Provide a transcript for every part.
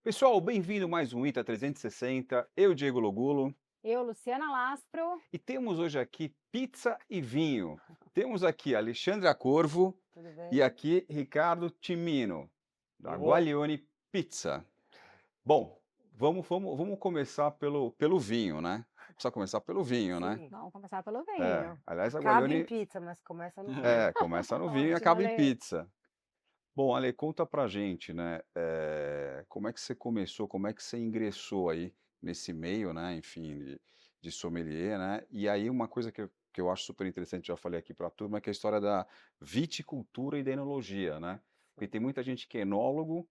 Pessoal, bem-vindo a mais um ITA 360. Eu, Diego Logulo, Eu, Luciana Lastro. e temos hoje aqui pizza e vinho. Temos aqui Alexandra Corvo Tudo e bem? aqui Ricardo Timino, da Ô, Guaglione Pizza. Bom, vamos começar pelo vinho, né? Precisa começar pelo vinho, né? sim, Vamos começar pelo É, vinho. aliás, a cabe em Guaglione pizza, mas começa no vinho. começa no vinho e Ótimo, acaba em Ale. pizza. Bom, Ale, conta pra gente, né, como é que você começou, como é que você ingressou aí nesse meio, né, enfim, de sommelier, né, e aí uma coisa que eu acho super interessante, já falei aqui pra turma, que é a história da viticultura e da enologia, né, porque tem muita gente que é enólogo,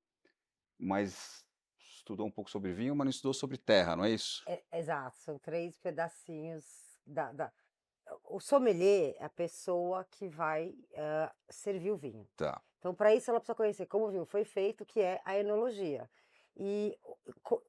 mas estudou um pouco sobre vinho, mas não estudou sobre terra, não é isso? Exato, são 3 pedacinhos da o sommelier é a pessoa que vai, servir o vinho. Tá, Então, para isso, ela precisa conhecer como o vinho foi feito, que é a enologia. E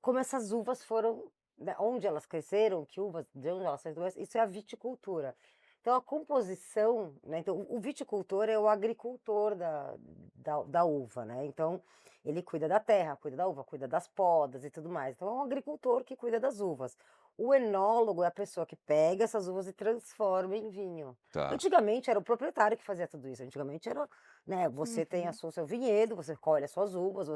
como essas uvas foram, né, onde elas cresceram, que uvas, de onde elas saíram, isso é a viticultura. Então, a composição, né, então, o viticultor é o agricultor da uva, né? Então, ele cuida da terra, cuida da uva, cuida das podas e tudo mais. Então, é um agricultor que cuida das uvas. O enólogo é a pessoa que pega essas uvas e transforma em vinho. tá. Antigamente era o proprietário que fazia tudo isso. Antigamente era, né, você tem Uhum. seu vinhedo, você colhe as suas uvas,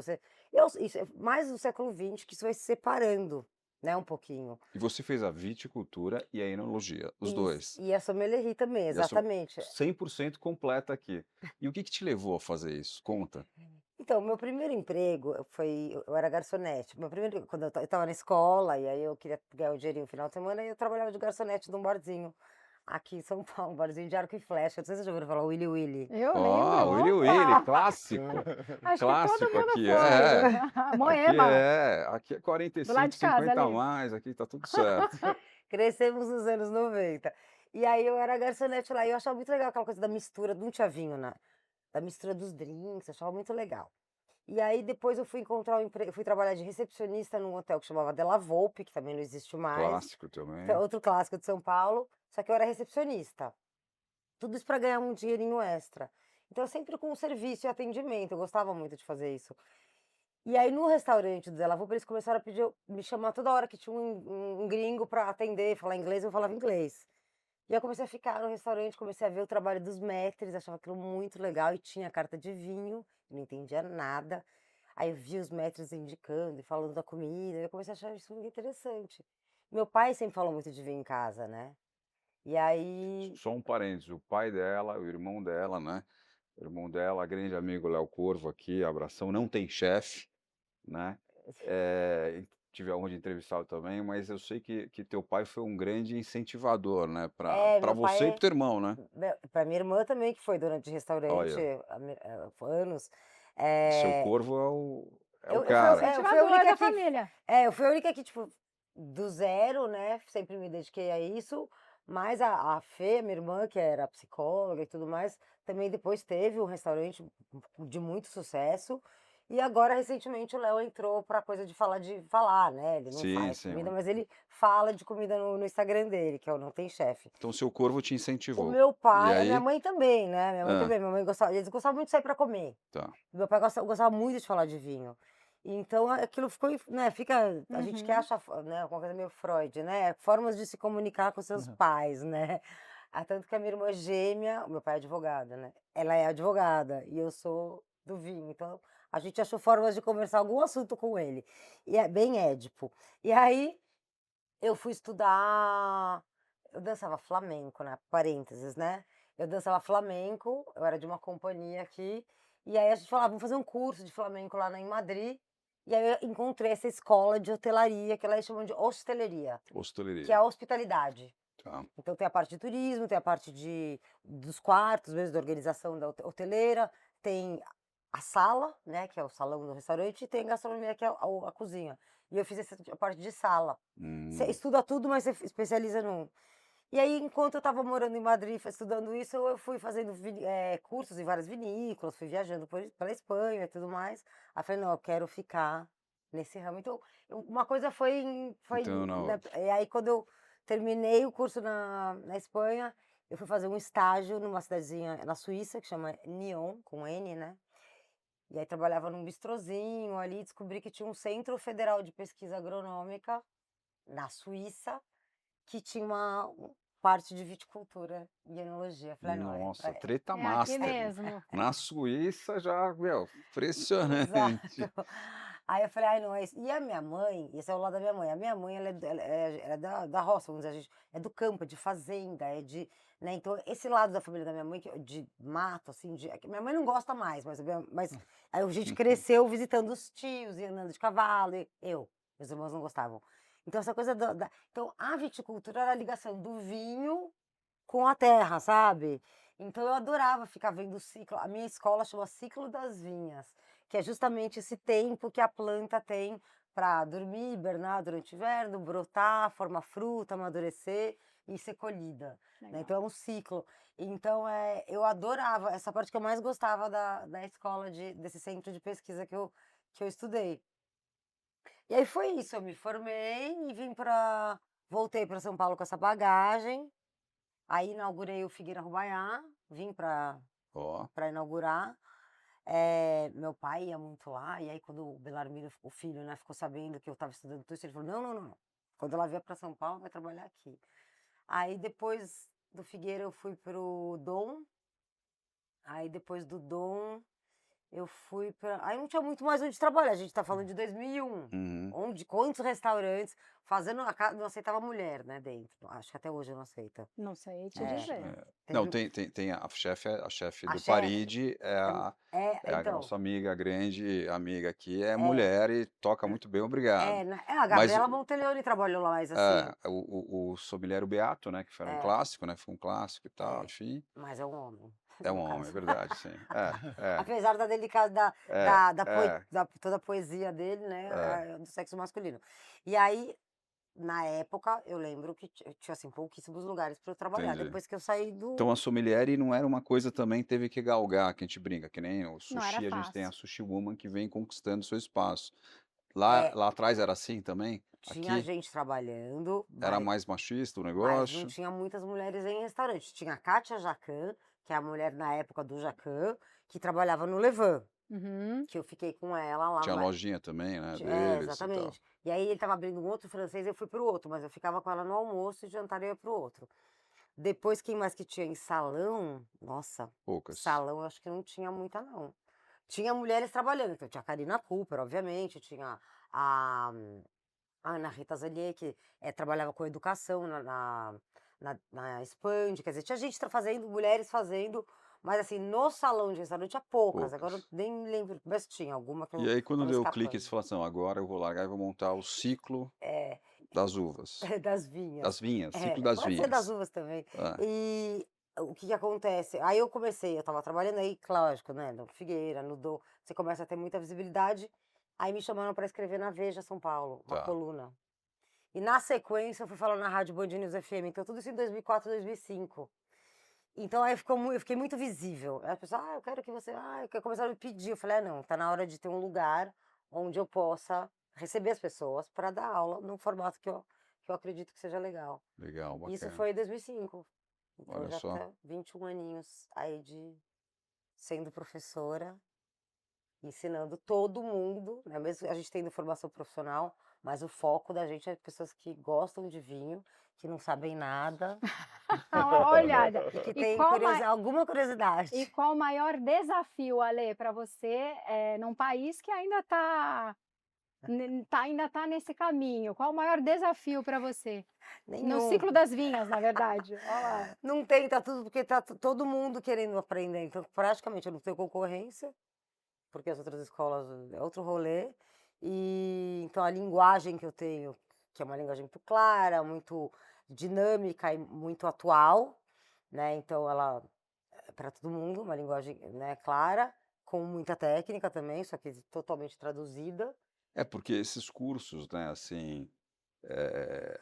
isso é mais no século XX que isso vai se separando, né, um pouquinho. E você fez a viticultura e a enologia, os Isso, dois. e a sommelierie também, E a sua exatamente. 100% completa aqui. E o que que te levou a fazer isso? Conta. Então, meu primeiro emprego eu era garçonete. Meu primeiro quando eu estava na escola, e aí eu queria ganhar um dinheirinho no final de semana, e eu trabalhava de garçonete num barzinho, aqui em São Paulo, um barzinho de arco e flecha, não sei se você já ouviram falar, Willy Willy. Eu lembro, Ó, Willy Willy, opa! clássico. Acho que todo Clássico mundo aqui, foi. Aqui Moema, aqui é do lado 45, de casa 50 a ali. mais, aqui tá tudo certo. Crescemos nos anos 90. E aí eu era garçonete lá, e eu achava muito legal aquela coisa da mistura, não tinha vinho, né, da mistura dos drinks, eu achava muito legal. E aí depois eu fui encontrar eu fui trabalhar de recepcionista num hotel que chamava Della Volpe, que também não existe mais, Clássico que é também. outro clássico de São Paulo, só que eu era recepcionista. Tudo isso para ganhar um dinheirinho extra. Então sempre com serviço e atendimento, eu gostava muito de fazer isso. E aí no restaurante do Della Volpe eles começaram a me chamar toda hora que tinha um gringo para atender, falar inglês, eu falava inglês. E aí eu comecei a ficar no restaurante, comecei a ver o trabalho dos maîtres, achava aquilo muito legal e tinha carta de vinho, eu não entendia nada. Aí eu vi os maîtres indicando e falando da comida, eu comecei a achar isso muito interessante. Meu pai sempre falou muito de vinho em casa, né. E aí Só um parênteses, o pai dela, o irmão dela, né, o irmão dela, grande amigo Léo Corvo aqui, abração, não tem chefe, né, tive a honra de entrevistá-lo também, mas eu sei que teu pai foi um grande incentivador, né, pra meu pai você e para teu irmão, né? pra minha irmã também, que foi dona de restaurante, Olha, anos. seu Eh, Corvo é o eu fui cara. eu fui a Incentivadora única da que família. eu fui a única que, tipo, do zero, né, sempre me dediquei a isso, mas a Fê, minha irmã, que era psicóloga e tudo mais, também depois teve um restaurante de muito sucesso, e agora recentemente o Léo entrou pra coisa de falar, né, ele não Sim, faz sim. comida, mas ele fala de comida no Instagram dele, que é o Não Tem Chefe. Então seu Corvo te O incentivou. meu E pai a minha aí mãe também, né, minha mãe hã, também, minha mãe gostava eles gostavam muito de sair pra comer. tá. Meu pai gostava muito de falar de vinho. Então aquilo ficou né, fica a gente que Uhum. acha né, uma coisa meio Freud, né, formas de se comunicar com seus pais, né. Ah, tanto que a minha irmã gêmea o meu pai é advogado, né, ela é advogada e eu sou do vinho, então a gente achou formas de conversar algum assunto com ele. E é bem Édipo. E aí eu fui estudar eu dançava flamenco, né, parênteses, né. Eu dançava flamenco, eu era de uma companhia aqui, e aí a gente falava: "Vamos fazer um curso de flamenco lá em Madrid", e aí eu encontrei essa escola de hotelaria, que lá eles chamam de hosteleria, que é Hosteleria. a hospitalidade. Tá. Então tem a parte de turismo, tem a parte dos quartos mesmo, da organização da hoteleira, tem a sala, né, que é o salão do restaurante, e tem gastronomia, que é a cozinha. E eu fiz a parte de sala. Você Hum. estuda tudo, mas você especializa num. E aí, enquanto eu estava morando em Madrid, estudando isso, eu fui fazendo cursos em várias vinícolas, fui viajando pela Espanha e tudo mais. Aí falei: "Não, eu quero ficar nesse ramo". Então, uma coisa Então na né, outra. e aí quando eu terminei o curso na Espanha, eu fui fazer um estágio numa cidadezinha na Suíça, que chama Nyon, com N, né. E aí trabalhava num bistrozinho ali, descobri que tinha um Centro Federal de Pesquisa Agronômica, na Suíça, que tinha uma parte de viticultura e enologia. Falei: "Ah, não, Nossa, é treta É aqui master. mesmo. Na Suíça já, meu, exato". impressionante. Aí eu falei: "Ai, não é isso". E a minha mãe, esse é o lado da minha mãe, a minha mãe ela é da roça, vamos dizer, a gente é do campo, é de fazenda, é de, né, então esse lado da família da minha mãe de mato, assim, é que minha mãe não gosta mais, mas aí a gente cresceu visitando os tios e andando de cavalo, e meus irmãos não gostavam. Então essa coisa então a viticultura era a ligação do vinho com a terra, sabe. Então eu adorava ficar vendo o ciclo, a minha escola chama Ciclo das Vinhas, que é justamente esse tempo que a planta tem para dormir, hibernar durante o inverno, brotar, formar fruta, amadurecer e ser colhida, né, Legal. então é um ciclo. Então, eu adorava, essa parte que eu mais gostava da escola desse centro de pesquisa que eu estudei. E aí foi isso, eu me formei e voltei para São Paulo com essa bagagem. Aí inaugurei o Figueira Rubaiá, vim Ó, para inaugurar. Meu pai ia muito lá, e aí quando o Belarmino, o filho, né, ficou sabendo que eu estava estudando tudo isso, ele falou: "Não, não, não, não. Quando ela vier para São Paulo, vai trabalhar aqui". Aí depois do Figueira eu fui pro Dom, aí depois do Dom eu fui para, aí não tinha muito mais onde trabalhar, a gente tá falando de 2001, uhum. onde quantos restaurantes, fazendo a casa não aceitava mulher, né, dentro, acho que até hoje não aceita. Não sei te É, dizer. Não, teve tem a chefe a do chefe, Paride é a então, nossa amiga, a grande amiga aqui, é é, mulher e toca muito bem, obrigado. a Mas Gabriela Monteleone trabalhou lá, mas assim, o sommelier o Beato, né, que foi um é, clássico, né, foi um clássico e tal, é, enfim, mas é um homem, é um no homem, é caso. verdade, sim. Apesar da delicada É, é, da toda a poesia dele, é, né, do sexo masculino. E aí, na época, eu lembro que tinha, assim, pouquíssimos lugares para eu trabalhar, entendi. depois que eu saí Então a do sommelier não era uma coisa também teve que galgar, que a gente brinca, que nem o Não era sushi, a gente tem a fácil. sushi woman que vem conquistando seu espaço. Lá é, lá atrás era assim também? tinha Aqui gente trabalhando, era mais machista o mas não negócio? tinha muitas mulheres em restaurante. Tinha a Kátia Jacan, que é a mulher na época do Jacan, que trabalhava no Levan, Uhum. que eu fiquei com ela lá. Tinha lojinha também, né, É, deles e tal. exatamente. E aí ele estava abrindo um outro francês, eu fui pro outro, mas eu ficava com ela no almoço e jantar eu ia pro outro. Depois, quem mais que tinha em salão? Nossa, Poucas. salão eu acho que não tinha muita, não. Tinha mulheres trabalhando, então tinha a Karina Cooper, obviamente, tinha a a Ana Rita Zelier, que trabalhava com educação na Expand, quer dizer, tinha gente fazendo, mulheres fazendo, mas assim, no salão de restaurante tinha poucas, agora eu Poucas. nem me lembro, mas tinha alguma que E eu aí tá quando me deu o clique, escapando. você falou assim: "Não, agora eu vou largar e vou montar o ciclo É, das uvas, das vinhas. das vinhas, ciclo das Pode ser das vinhas". uvas também. É, E o que que acontece? Aí eu comecei, eu estava trabalhando aí, lógico, né, no Figueira, no Dom, você começa a ter muita visibilidade, aí me chamaram para escrever na Veja São Paulo, uma tá. coluna. E na sequência eu fui falar na rádio Band News FM, então tudo isso em 2004, 2005. Então aí eu fiquei muito visível. Aí a pessoa: "Ah, eu quero que você", eu quero", começaram a me pedir, eu falei: "Ah, não, tá na hora de ter um lugar onde eu possa receber as pessoas para dar aula num formato que eu acredito que seja legal". Legal, Isso bacana. foi em 2005. Então Olha já só. tá 21 aninhos aí de sendo professora, ensinando todo mundo, né, mesmo a gente tendo formação profissional, mas o foco da gente é pessoas que gostam de vinho, que não sabem nada Olhada. e que E têm qual ma alguma e curiosidade. qual o maior desafio, Ale, para você, num país que ainda ainda tá nesse caminho, qual o maior desafio para você? No Nenhum. ciclo das vinhas, na verdade. Olha lá. Não tem, tá tudo, porque tá todo mundo querendo aprender, então praticamente eu não tenho concorrência, porque as outras escolas é outro rolê, e então a linguagem que eu tenho, que é uma linguagem muito clara, muito dinâmica e muito atual, né, então ela é para todo mundo, uma linguagem, né, clara, com muita técnica também, só que totalmente traduzida. É, porque esses cursos, né, assim,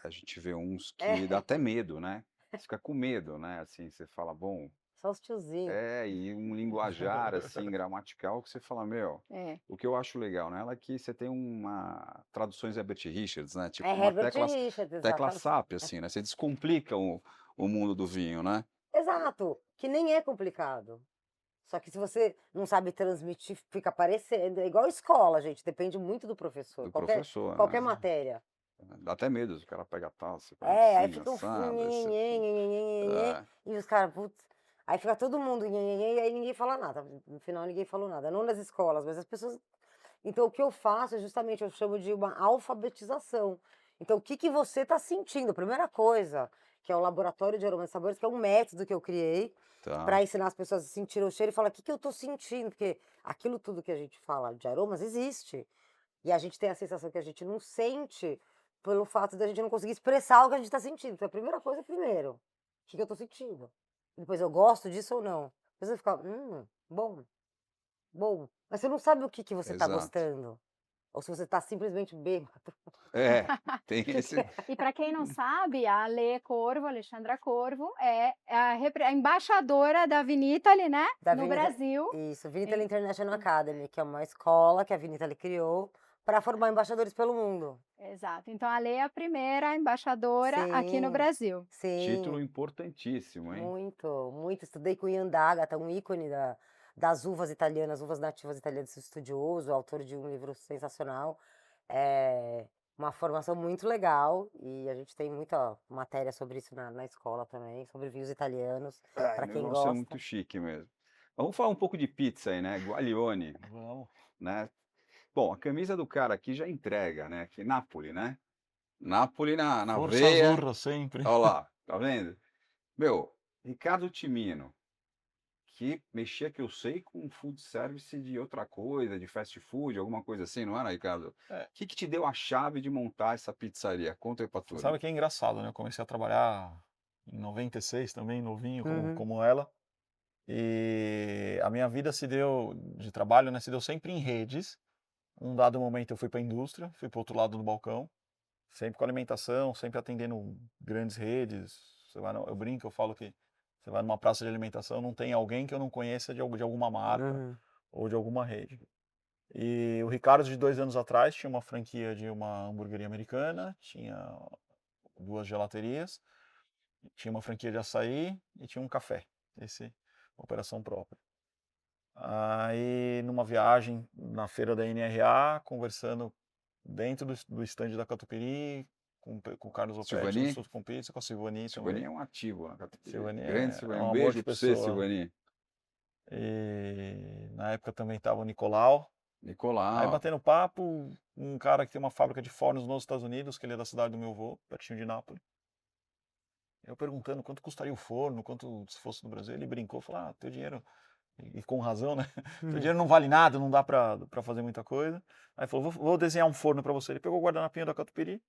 a gente vê uns que dá É, até medo, né. Você fica com medo, né, assim, você fala: "Bom". só os tiozinhos. E um linguajar, assim, gramatical que você fala: "Meu", É. o que eu acho legal nela é que você tem uma traduções Herbert Richards, né, É tipo uma Herbert Richards, tecla exatamente. SAP, assim, né, você descomplica o mundo do vinho, né. Exato, que nem é complicado. Só que se você não sabe transmitir, fica parecendo. É igual escola, gente, depende muito do professor. Do Qualquer, professor, qualquer né? matéria. Dá até medo, o cara pega a taça, faz Aí assim, fica um assado, aí você... nhenhenhen, É, e os caras, putz, aí fica todo mundo nhenhenhen, e aí ninguém fala nada. No final ninguém falou nada. Não nas escolas, mas as pessoas. Então o que eu faço é justamente, eu chamo de uma alfabetização. Então o que que você está sentindo? Primeira coisa, que é o laboratório de aromas e sabores, que é um método que eu criei tá, para ensinar as pessoas a sentir o cheiro e falar o que que eu estou sentindo, porque aquilo tudo que a gente fala de aromas existe. E a gente tem a sensação que a gente não sente pelo fato da gente não conseguir expressar o que a gente está sentindo. Então, a primeira coisa é primeiro, o que que eu estou sentindo? Depois, eu gosto disso ou não? Depois você fica, bom, bom. Mas você não sabe o que que você está exato. gostando. Ou se você está simplesmente bêbado. É, tem Que que esse... é? E para quem não sabe, a Alê Corvo, Alexandra Corvo, é a embaixadora da Vinitaly, né, Da no Vinitaly, Brasil. isso, Vinitaly Em- International Academy, que é uma escola que a Vinitaly criou para formar embaixadores pelo mundo. Exato. Então, a Alê é a primeira embaixadora aqui no Sim, Brasil. Título sim. importantíssimo, hein? Muito, muito. Estudei com Ian D'Agata, um ícone das uvas italianas, uvas nativas italianas, estudioso, autor de um livro sensacional. É uma formação muito legal e a gente tem muita matéria sobre isso na escola também, sobre vinhos italianos, Ai, para quem negócio é muito gosta. chique mesmo. Vamos falar um pouco de pizza aí, né? Guaglione, Vamos. né? Bom, a camisa do cara aqui já entrega, né? Que Nápoles, né? Nápoles na Força veia. Azurra sempre. Olha lá, tá vendo? Meu, Ricardo Timino, que mexia, que eu sei, com food service de outra coisa, de fast food, alguma coisa assim, não era, Ricardo? É, O que que te deu a chave de montar essa pizzaria? Conta aí pra você turma. sabe que é engraçado, né? Eu comecei a trabalhar em 96 também, novinho, como, Uhum. como ela. E a minha vida se deu, de trabalho, né? Se deu sempre em redes. Um dado momento eu fui para a indústria, fui para o outro lado do balcão, sempre com alimentação, sempre atendendo grandes redes. Eu brinco, eu falo que você vai numa praça de alimentação, não tem alguém que eu não conheça de alguma marca Uhum. ou de alguma rede. E o Ricardo, de 2 anos atrás, tinha uma franquia de uma hamburgueria americana, tinha 2 gelaterias, tinha uma franquia de açaí e tinha um café. Esse, operação própria. Aí, numa viagem na feira da NRA, conversando dentro do stand da Catupiry, com o Carlos Opetti, no Silvani? Sul com Pizza, com a Silvani Silvani também. é um ativo na categoria. Silvani Grande é Silvani. um Um amor de beijo pra você, pessoa. Silvani. E na época também estava o Nicolau. Aí, Nicolau. batendo papo, um cara que tem uma fábrica de fornos nos Estados Unidos, que ele é da cidade do meu avô, pertinho de Nápoles. Eu perguntando quanto custaria o forno, quanto se fosse no Brasil. Ele brincou, falou, teu dinheiro, e com razão, né? Teu dinheiro não vale nada, não dá pra fazer muita coisa. Aí falou, vou desenhar um forno pra você. Ele pegou o guardanapinho da Catupiry,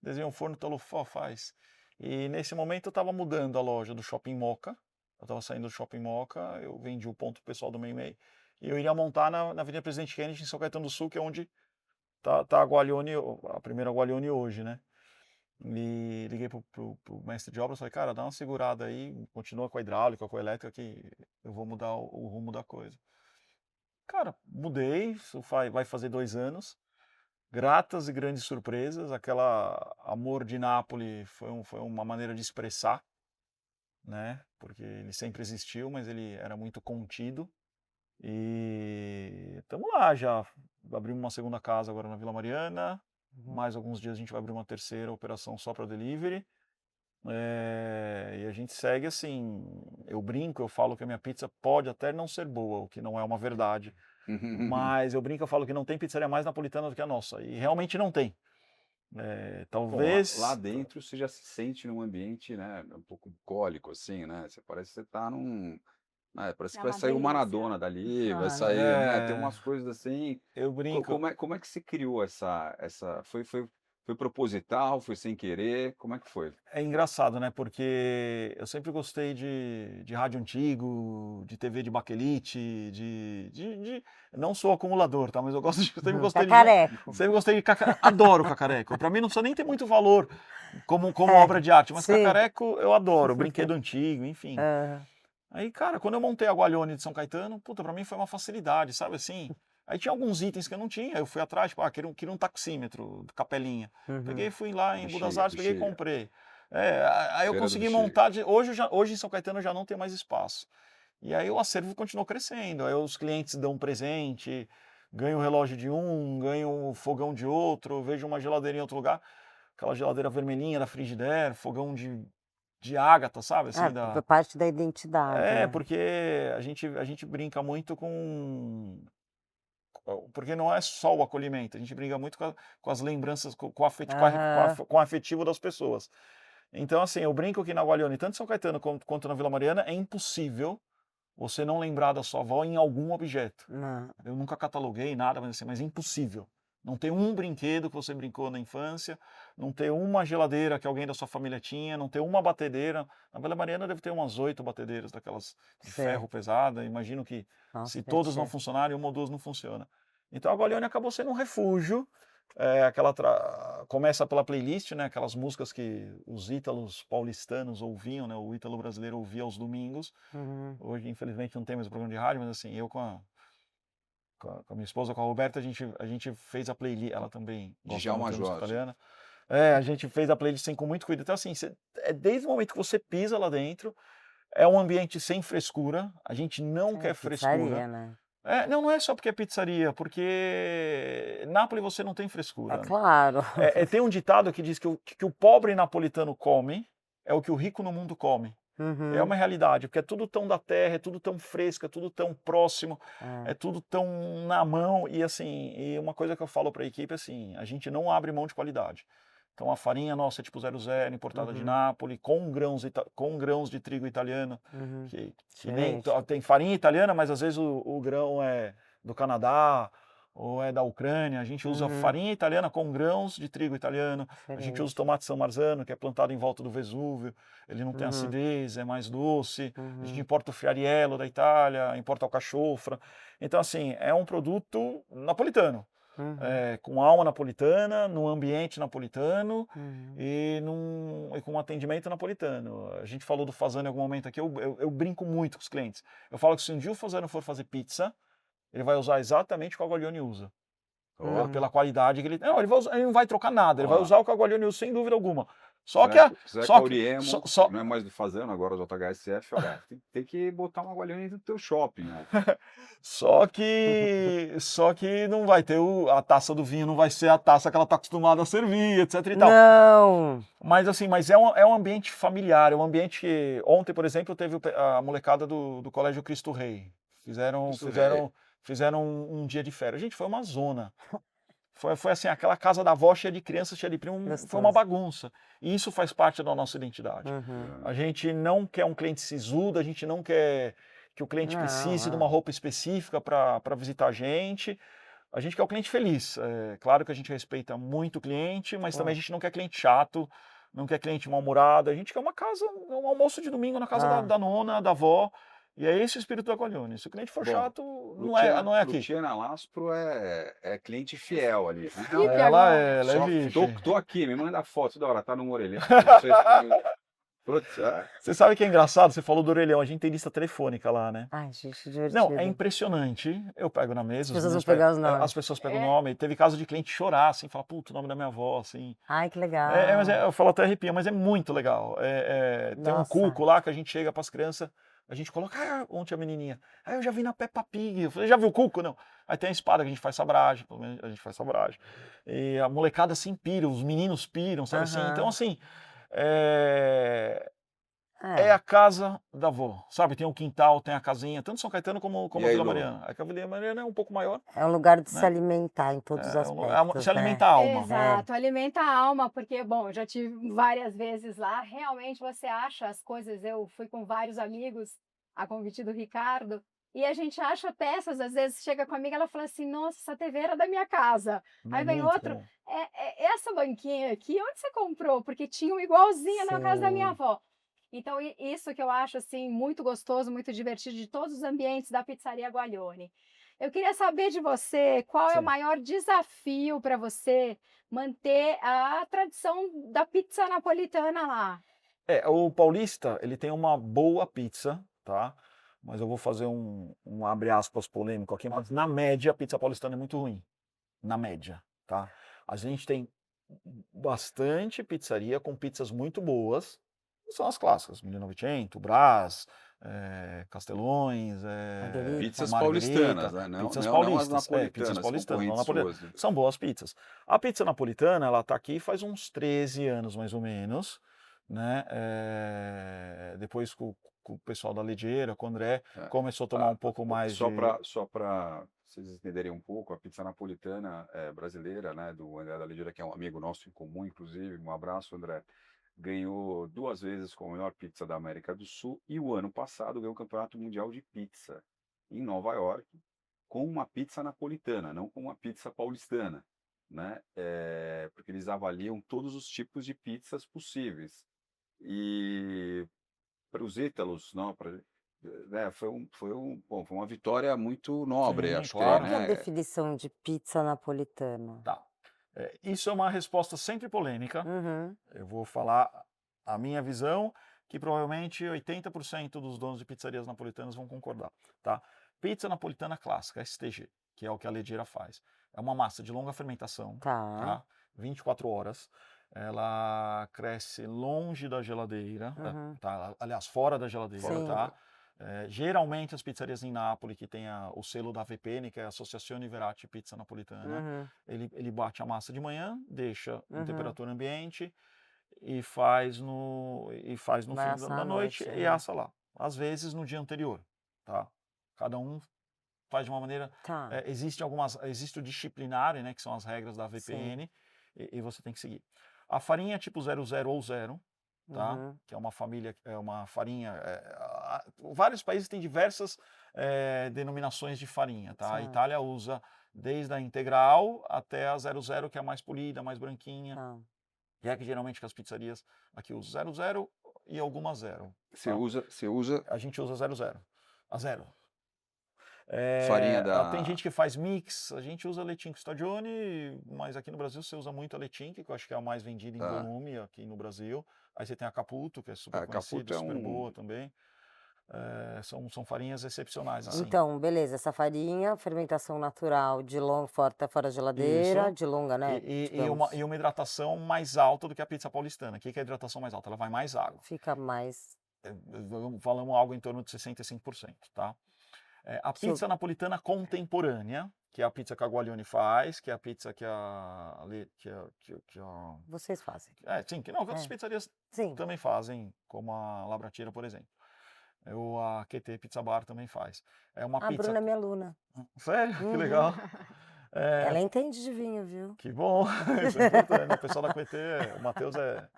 desenhou um forno e falou, faz. E nesse momento eu tava mudando a loja do Shopping Moca. Eu tava saindo do Shopping Moca, eu vendi o ponto pessoal do Meimei. E eu iria montar na Avenida Presidente Kennedy, em São Caetano do Sul, que é onde tá a Guaglione, a primeira Guaglione hoje, né? E liguei pro mestre de obras, falei, cara, dá uma segurada aí, continua com a hidráulica, com a elétrica, que eu vou mudar o rumo da coisa. Cara, mudei, isso vai fazer 2 anos, gratas e grandes surpresas, aquela amor de Nápoles foi uma maneira de expressar, né, porque ele sempre existiu, mas ele era muito contido, e estamos lá, já abrimos uma segunda casa agora na Vila Mariana, mais alguns dias a gente vai abrir uma terceira operação só para delivery. E a gente segue assim. Eu brinco, eu falo que a minha pizza pode até não ser boa, o que não é uma verdade. Mas eu brinco, eu falo que não tem pizzaria mais napolitana do que a nossa. E realmente não tem. Bom, lá Talvez. dentro você já se sente num ambiente, né, um pouco bucólico, assim, né? Você parece que você tá num... parece É que vai uma sair o delícia. Maradona dali, vai Ah, sair, né? Tem É, umas coisas assim. eu brinco. Como é que se criou essa... Foi proposital, foi sem querer? Como é que foi? É engraçado, né? Porque eu sempre gostei de rádio antigo, de TV de baquelite, não sou acumulador, tá? Mas eu gosto de, sempre gostei de, Cacareco. sempre gostei de adoro cacareco. Para mim não precisa nem ter muito valor como É, obra de arte, mas sim. cacareco eu adoro, brinquedo antigo, enfim. Ah, Aí, cara, quando eu montei a Guaglione de São Caetano, puta, pra mim foi uma facilidade, sabe assim? Aí tinha alguns itens que eu não tinha, eu fui atrás, tipo, queria um taxímetro, capelinha. Peguei, fui lá em Buenos Bexiga, Aires, peguei e bexiga. comprei. Aí eu Feira do consegui Bexiga. montar, hoje em São Caetano já não tem mais espaço. E aí o acervo continuou crescendo, aí os clientes dão um presente, ganham o relógio de um, ganham o fogão de outro, vejo uma geladeira em outro lugar, aquela geladeira vermelhinha da Frigidaire, fogão de ágata, sabe, assim, Parte da identidade, É, né? porque a gente brinca muito com... Porque não é só o acolhimento, a gente brinca muito com as lembranças, com o afetivo das pessoas. Então, assim, eu brinco que na Guaglione, tanto em São Caetano quanto na Vila Mariana, é impossível você não lembrar da sua avó em algum objeto. Não. Eu nunca cataloguei nada, mas assim, mas é impossível. Não tem um brinquedo que você brincou na infância, não tem uma geladeira que alguém da sua família tinha, não tem uma batedeira. Na Vila Mariana deve ter umas 8 batedeiras daquelas de Sei. ferro pesada. Imagino que Nossa, se deve todas não ser. funcionarem, uma ou duas não funciona. Então a Guaglione acabou sendo um refúgio. Começa pela playlist, né? Aquelas músicas que os ítalos paulistanos ouviam, né? O ítalo brasileiro ouvia aos domingos. Uhum. Hoje, infelizmente, não tem mais o programa de rádio, mas assim, eu com a minha esposa, com a Roberta, a gente fez a playlist, ela também gosta Djalma muito de música Jorge. italiana. A gente fez a playlist assim, com muito cuidado. Então, assim, desde o momento que você pisa lá dentro, é um ambiente sem frescura, a gente não quer frescura. Pizzaria, né? Não é só porque é pizzaria, porque Nápoles você não tem frescura. É claro. Tem um ditado que diz que o pobre napolitano come é o que o rico no mundo come. Uhum. É uma realidade, porque é tudo tão da terra, é tudo tão fresco, é tudo tão próximo, É. é tudo tão na mão. E assim, e uma coisa que eu falo para a equipe é assim, a gente não abre mão de qualidade. Então a farinha nossa é tipo 00, importada de Nápoles, com grãos de trigo italiano, Uhum. que Diferente. tem farinha italiana, mas às vezes o grão é do Canadá ou é da Ucrânia. A gente usa farinha italiana com grãos de trigo italiano. A gente usa tomate San Marzano, que é plantado em volta do Vesúvio. Ele não tem acidez, é mais doce. A gente importa o friariello da Itália, importa o alcachofra. Então, assim, é um produto napolitano. Com alma napolitana, num ambiente napolitano e com um atendimento napolitano. A gente falou do Fasano em algum momento aqui, eu brinco muito com os clientes. Eu falo que se um dia o Fasano for fazer pizza, ele vai usar exatamente o que a Guaglione usa. Pela qualidade que ele... Não, ele não vai trocar nada, ele vai usar o que a Guaglione usa, sem dúvida alguma. Zeca Auriemo, não é mais do Fazano, agora o JHSF, olha, tem que botar uma Guaglione no teu shopping, né? Só que não vai ter a taça do vinho, não vai ser a taça que ela está acostumada a servir, etc e tal. Não! Mas assim, é um ambiente familiar, é um ambiente que... Ontem, por exemplo, teve a molecada do Colégio Cristo Rei. Fizeram um dia de férias. Gente, foi uma zona. Foi assim, aquela casa da avó cheia de crianças, cheia de primo, foi uma bagunça. E isso faz parte da nossa identidade. A gente não quer um cliente sisudo, a gente não quer que o cliente precise de uma roupa específica para visitar a gente. A gente quer o cliente feliz. É claro que a gente respeita muito o cliente, mas também a gente não quer cliente chato, não quer cliente mal-humorado. A gente quer um almoço de domingo na casa da nona, da avó. E é esse o espírito da Guaglione. Se o cliente for chato, não é aqui. Luciana Laspro é cliente fiel ali. Ela é bicho. Tô aqui, me manda foto da hora, tá no orelhão. Você sabe que é engraçado? Você falou do orelhão, a gente tem lista telefônica lá, né? Ai, gente, divertido. Não, é impressionante. Eu pego na mesa. As pessoas vão pegar os nomes. As pessoas pegam o nome. Teve caso de cliente chorar, assim, falar, puta, o nome da minha avó, assim. Ai, que legal. Eu falo até arrepia, mas é muito legal. Tem um cuco lá que a gente chega pras crianças, a gente coloca, ontem a menininha, eu já vi na Peppa Pig. Eu falei, já viu o cuco? Não. Aí tem a espada que a gente faz sabragem, pelo menos a gente faz sabragem. E a molecada assim pira, os meninos piram, sabe assim? Então, assim, é a casa da avó, sabe? Tem o quintal, tem a casinha, tanto São Caetano como a Vila Mariana. A Vila Mariana é um pouco maior. É um lugar de se alimentar em todos os aspectos. Se alimenta a alma. Exato, alimenta a alma, porque, bom, eu já tive várias vezes lá, realmente você acha as coisas, eu fui com vários amigos, a convite do Ricardo, e a gente acha peças, às vezes chega com a amiga, ela fala assim, nossa, essa TV era da minha casa. Aí vem outro, essa banquinha aqui, onde você comprou? Porque tinha um igualzinho na casa da minha avó. Então, isso que eu acho, assim, muito gostoso, muito divertido, de todos os ambientes da Pizzaria Guaglione. Eu queria saber de você, qual é o maior desafio para você manter a tradição da pizza napolitana lá? O paulista, ele tem uma boa pizza, tá? Mas eu vou fazer um abre aspas polêmico aqui, mas na média a pizza paulistana é muito ruim. Na média, tá? A gente tem bastante pizzaria com pizzas muito boas, são as clássicas, 1900, Brás, Castelões, Marguerita. Pizzas Marguerita, paulistanas, né, pizzas não as paulistas, pizzas napolitanas, paulistanas, não concorrentes napolitanas. suas, né? São boas pizzas. A pizza napolitana, ela tá aqui faz uns 13 anos, mais ou menos, né? Depois com o pessoal da Leggera, com o André, É. começou a tomar um pouco mais de... Só para vocês entenderem um pouco, a pizza napolitana brasileira, né, do André da Ligeira, que é um amigo nosso em comum, inclusive, um abraço, André, ganhou 2 vezes como a melhor pizza da América do Sul e o ano passado ganhou o Campeonato Mundial de Pizza em Nova York com uma pizza napolitana, não com uma pizza paulistana, né? Porque eles avaliam todos os tipos de pizzas possíveis. E para os ítalos, não, né, bom, foi uma vitória muito nobre, Sim, acho que, Qual claro. que é a né? definição de pizza napolitana? Tá. Isso é uma resposta sempre polêmica. Uhum. Eu vou falar a minha visão, que provavelmente 80% dos donos de pizzarias napolitanas vão concordar, tá? Pizza napolitana clássica, STG, que é o que a Leggera faz. É uma massa de longa fermentação, Tá. tá? 24 horas. Ela cresce longe da geladeira, Uhum. tá? Aliás, fora da geladeira, Sim. tá? Geralmente as pizzarias em Nápoles, que tem o selo da AVPN, que é a Associazione Verati Pizza Napolitana, Uhum. ele bate a massa de manhã, deixa em Uhum. temperatura ambiente e faz no Vai fim assar da à noite noite, e uhum. assa lá. Às vezes no dia anterior, tá? Cada um faz de uma maneira. Tá. Existe o disciplinário, né, que são as regras da AVPN, e você tem que seguir. A farinha tipo 00 ou 0, tá? Uhum. Que é uma família, é uma farinha. Vários países têm diversas denominações de farinha, tá? A Certo. Itália usa desde a integral até a 00, que é a mais polida, mais branquinha. Tá. Que é que geralmente que as pizzarias aqui usam 00 e algumas 0. Você Tá? usa A gente usa 00. A 0. farinha Tem da... gente que faz mix, a gente usa Letinho Stagione, mas aqui no Brasil você usa muito a Letinho, que eu acho que é a mais vendida em volume aqui no Brasil. Aí você tem a Caputo, que é super conhecida, Caputo é super boa também. São farinhas excepcionais, assim. Então, beleza, essa farinha, fermentação natural de longa, fora da geladeira, Isso. de longa, né? E uma hidratação mais alta do que a pizza paulistana. O que é a hidratação mais alta? Ela vai mais água. Fica mais... Falamos algo em torno de 65%, tá? A pizza napolitana contemporânea, que é a pizza que a Guaglione faz, que é a pizza que Vocês fazem. sim, que outras pizzarias Sim. também fazem, como a Labratiera, por exemplo. Ou a QT Pizza Bar também faz. É uma A pizza... Bruna é minha aluna. Sério? Que legal. Ela entende de vinho, viu? Que bom. Isso é importante. O pessoal da QT, o Matheus é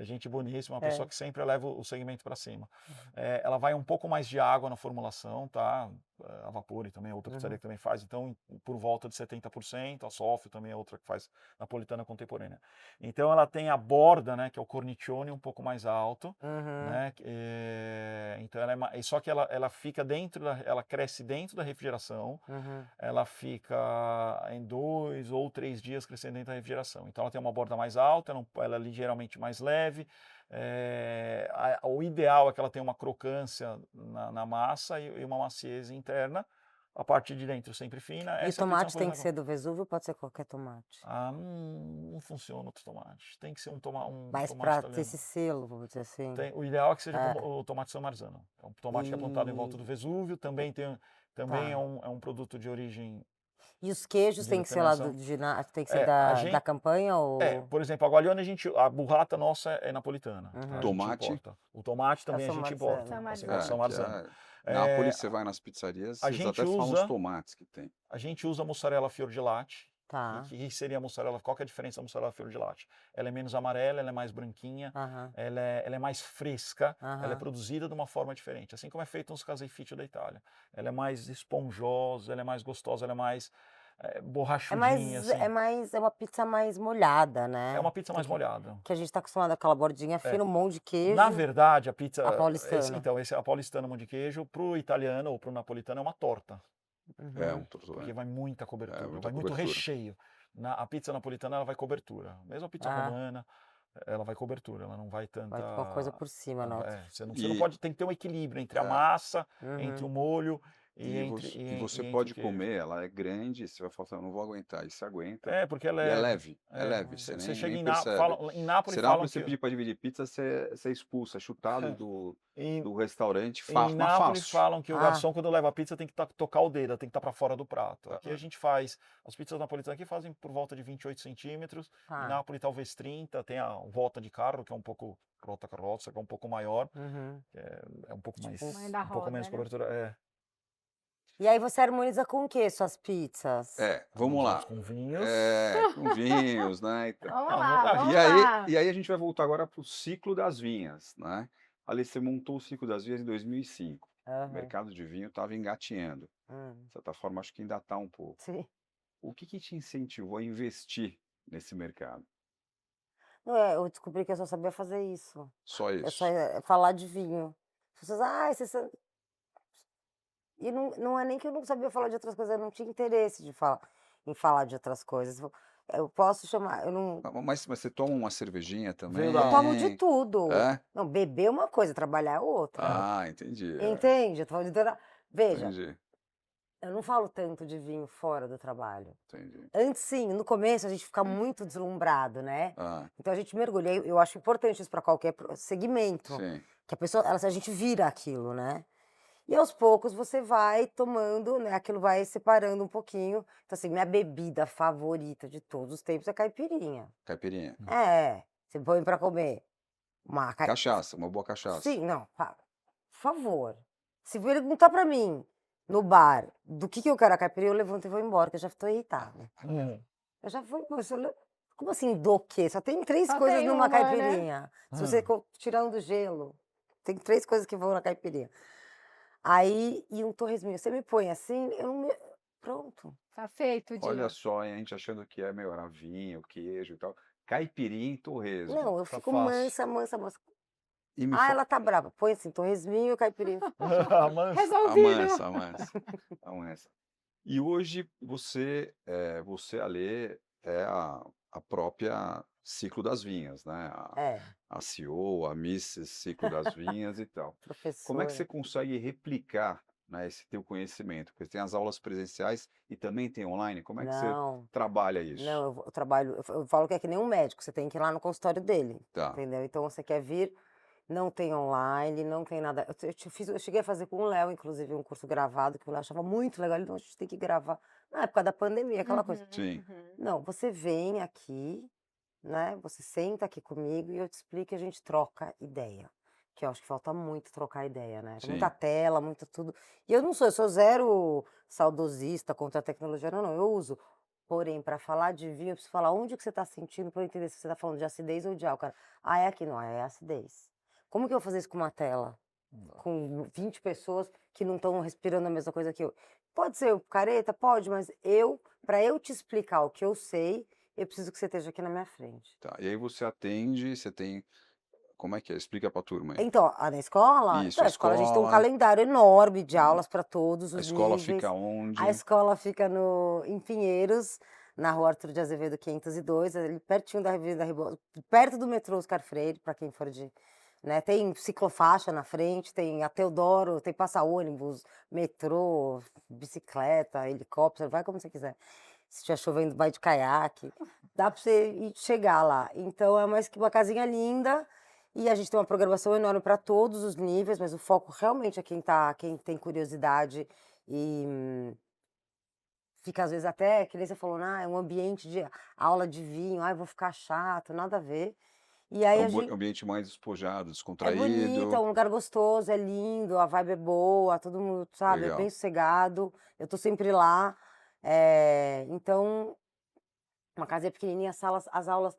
gente boníssima, uma pessoa que sempre leva o segmento para cima. Ela vai um pouco mais de água na formulação, tá? A Vapore também é outra pizzaria que também faz, então por volta de 70%, a Sofio também é outra que faz napolitana contemporânea. Então ela tem a borda, né, que é o cornicione um pouco mais alto, né? Então só que ela fica ela cresce dentro da refrigeração, ela fica em 2 ou 3 dias crescendo dentro da refrigeração. Então ela tem uma borda mais alta, ela é ligeiramente mais leve. O ideal é que ela tenha uma crocância na massa e uma maciez interna. A parte de dentro sempre fina. E o tomate tem que ser do Vesúvio ou pode ser qualquer tomate? Não funciona outro tomate. Tem que ser um tomate Mas para ter esse selo, vamos dizer assim. O ideal é que seja o tomate San Marzano. É um tomate que é plantado em volta do Vesúvio. Também é um produto de origem. E os queijos tem que ser lá tem que ser da campanha ou... Por exemplo, a Guaglione, a burrata nossa é napolitana. Tomate. O tomate também a gente importa. São Marzano. Nápoles, você vai nas pizzarias, eles até falam os tomates que tem. A gente usa mussarela fior di latte. Tá. Que seria a mussarela? Qual que é a diferença da mussarela fior di latte? Ela é menos amarela, ela é mais branquinha, ela é mais fresca, ela é produzida de uma forma diferente. Assim como é feito nos caseificio da Itália. Ela é mais esponjosa, ela é mais gostosa, ela é mais borrachudinha. É uma pizza mais molhada, né? É uma pizza mais molhada. Que a gente está acostumado com aquela bordinha fina, um monte de queijo. Na verdade, a pizza... A paulistana. A paulistana, mão de queijo, pro italiano ou pro napolitano é uma torta. Porque vai muita cobertura, vai muito recheio. A pizza napolitana, ela vai cobertura. Mesmo a pizza romana, ela vai cobertura, ela não vai tanta... Vai uma coisa por cima, não. Você não pode... Tem que ter um equilíbrio entre a massa, entre o molho E você entre o pode queijo. comer, ela é grande, você vai falar assim: "Eu não vou aguentar", e você aguenta. É, porque é E é leve. leve, você Você chega nem em percebe. Em Nápoles Você na hora falam que você que pedir para dividir pizza, você é expulso, é chutado em do restaurante, Em mas Nápoles fácil. falam que o Ah, garçom quando leva a pizza tem que tocar o dedo, tem que estar para fora do prato. Aqui a Aham. gente faz as pizzas napolitanas aqui fazem por volta de 28 centímetros, em tá. Nápoles talvez 30, tem a volta de carro que é um pouco rota carrozza, que é um pouco maior, Uhum. que é Tipo, Mãe da um pouco menos roda, né? cobertura e aí você harmoniza com o quê suas pizzas? Vamos harmonizamos lá. com vinhos. Com vinhos, né, então. Vamos Não, lá, E vamos aí lá. e aí a gente vai voltar agora para o ciclo das vinhas, né. Ali, você montou o ciclo das vinhas em 2005. O Aham. mercado de vinho estava engatinhando. Hum, De certa forma, acho que ainda está um pouco. sim. O que que te incentivou a investir nesse mercado? Não, é, eu descobri que eu só sabia fazer isso. Só Eu só isso? ia falar de vinho. As pessoas: "Ai, você sa", e não é nem que eu não sabia falar de outras coisas, eu não tinha interesse de falar em falar de outras coisas. Eu posso chamar, eu não, Mas você toma uma cervejinha Veio eu da tomo de também? tudo. É? Não, beber é uma coisa, trabalhar é outra. Ah, entendi. Entende? Eu tô falando de veja, Entendi, eu não falo tanto de vinho fora do trabalho. entendi. Antes sim, no começo a gente fica muito deslumbrado, né. Ah, Então a gente mergulha, eu acho importante isso para qualquer segmento, sim. que a pessoa a gente vira aquilo, né. E aos poucos você vai tomando, né, aquilo vai separando um pouquinho. Então assim, minha bebida favorita de todos os tempos é caipirinha. Caipirinha. É, você põe para comer uma Cachaça, uma boa cachaça. sim, não, por favor. Se perguntar para mim, no bar, do que eu quero a caipirinha, eu levanto e vou embora, que eu já estou irritada. Hum. Eu já fui, poxa, como assim do quê? Só tem 3 Só coisas tem numa uma, né? caipirinha. Se você tirando o gelo, tem 3 coisas que vão na caipirinha. Aí e um torresminho, você me põe assim, eu não me pronto. Tá feito o Olha dia. só, hein, a gente achando que meu, era vinho, queijo e tal. Caipirinha e torresmo. Não, eu Tá fico fácil. mansa, mansa, mansa. E me Ah, fa ela tá brava, põe assim, torresminho, caipirinha. Mansa. Resolvido. a mansa. E hoje você, Alê, é a própria Ciclo das Vinhas, né, É, a CEO, a Misses Ciclo das Vinhas e tal. Como é que você professora. consegue replicar, né, esse teu conhecimento? Porque tem as aulas presenciais e também tem online, como é que você Não, trabalha isso? não, eu trabalho, eu falo que é que nem um médico, você tem que ir lá no consultório dele, Tá, entendeu. Então você quer vir, não tem online, não tem nada. Eu cheguei a fazer com o Léo, inclusive, um curso gravado, que o Léo achava muito legal, ele: "Não, a gente tem que gravar", na época da pandemia, aquela coisa. Uhum, sim, uhum. Não, você vem aqui, né, você senta aqui comigo e eu te explico e a gente troca ideia, que eu acho que falta muito trocar ideia, né, muita sim, tela, muito tudo. E eu sou zero saudosista contra a tecnologia, não, não, eu uso. Porém, para falar de vinho, eu preciso falar onde que você está sentindo para eu entender se você está falando de acidez ou de álcool. "Ah, é aqui", "Não, é acidez". Como que eu vou fazer isso com uma tela? Com 20 pessoas que não estão respirando a mesma coisa que eu. Pode ser careta? Pode, mas para eu te explicar o que eu sei, eu preciso que você esteja aqui na minha frente. tá. E aí você atende, você tem como é que é? Explica pra turma aí. Então, na escola? Isso, Então, a a escola a gente tem um escola, calendário enorme de hum, aulas para todos a os escola fica níveis. A onde? escola fica em Pinheiros, na rua Arthur de Azevedo 502, ali pertinho da Avenida Rebouças, perto do metrô Oscar Freire, para quem for de, né, tem ciclofaixa na frente, tem a Teodoro, tem passa-ônibus, metrô, bicicleta, helicóptero, vai como você quiser. Se estiver chovendo, vai de caiaque, dá para você chegar lá. Então é uma casinha linda, e a gente tem uma programação enorme para todos os níveis, mas o foco realmente é quem tem curiosidade e fica às vezes até, que nem você falou, é um ambiente de aula de vinho, eu vou ficar chato, nada a ver. E É aí um a gente ambiente mais despojado, é bonito, é descontraído. um lugar gostoso, é lindo, a vibe é boa, todo mundo, sabe, é bem Legal, sossegado, eu tô sempre lá. Então, uma casinha pequenininha, as aulas